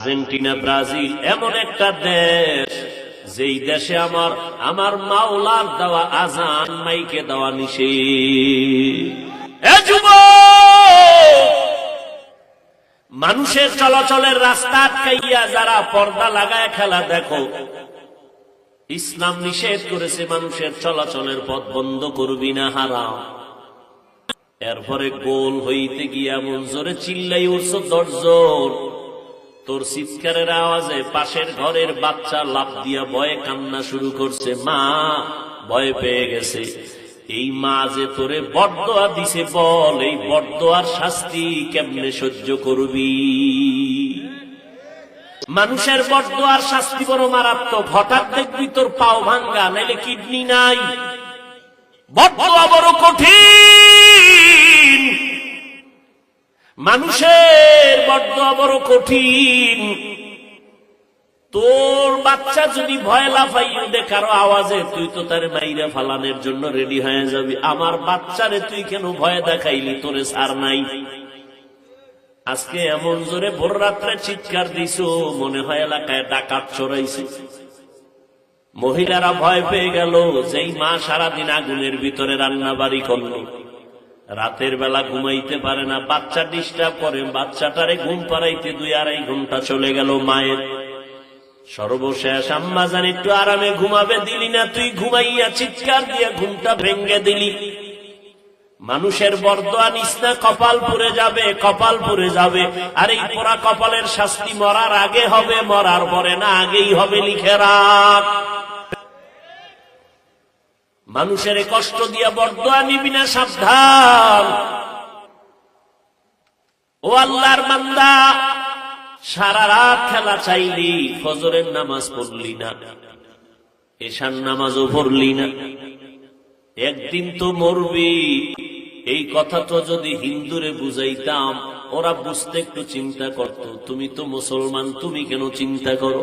Argentina, Brazil এমন একটা দেশ যেই দেশে আমার মাওলার দেওয়া আজান মাইকে দেওয়া নিষেধ। মানুষের চলাচলের রাস্তা আটকাইয়া যারা পর্দা লাগায় খেলা দেখো, ইসলাম নিষেধ করেছে মানুষের চলাচলের পথ বন্ধ করবি না, হারাম। এরপরে গোল হইতে গিয়া এমন জোরে চিল্লাই উঠছ দশজন, তোর চিৎকারের আওয়াজে পাশের ঘরের বাচ্চা লাফ দিয়া ভয়ে কান্না শুরু করছে, মা ভয় পেয়ে গেছে। এই মা যে তোরে বরদোয়া দিছে, বল এই বরদোয়ার শাস্তি কেমনে সহ্য করবি? মানুষের বরদোয়ার শাস্তি বড় মারাত্মক। হঠাৎ দেখবি তোর পাও ভাঙ্গা, নাইলে কিডনি নাই। বরদোয়া বড় কঠিন, মানুষের বরদোয়া বড় কঠিন। তোর বাচ্চা যদি ভয় লাফাইও দে কারো আওয়াজে, তুই তো তার মাইরা ফালানোর জন্য রেডি হয়ে যাবি। আমার বাচ্চারে তুই কেন ভয় দেখাইলি? তোরে সার নাই। আজকে এমন জোরে ভোর রাত্রে চিৎকার দিছো, মনে হয় এলাকায় ডাকাত চড়াইছে। মহিলারা ভয় পেয়ে গেল। যেই মা সারাদিন আগুনের ভিতরে রান্না বাড়ি করল, রাতের বেলা ঘুমাইতে পারে না, বাচ্চা ডিস্টার্ব করে, বাচ্চাটারে ঘুম পাড়াইতে 2-2.5 ঘন্টা চলে গেল মায়ের। সর্বশেষ আম্মা জান একটু আরামে ঘুমাবে, দিলি না, তুই ঘুমাইয়া চিৎকার দিয়া ঘুমটা ভেঙ্গে দিলি। মানুষের বরদোয়া নিস না, কপাল পুড়ে যাবে, কপাল পুড়ে যাবে। আর এই পোড়া কপালের শাস্তি মরার আগে হবে, মরার পরে না, আগেই হবে, লিখে রাখ। মানুষের কষ্ট দিয়া বরদোয়া নিবি না, সাবধান। ও আল্লাহর বান্দা, সারা রাত খেলা চাইলি, ফজরের নামাজ পড়লি না, এশার নামাজও পড়লি না, একদিন তো মরবি। এই কথা তো যদি হিন্দুরে বুঝাইতাম, ওরা বুঝতে একটু চিন্তা করত। তুমি তো মুসলমান, তুমি কেন চিন্তা করো?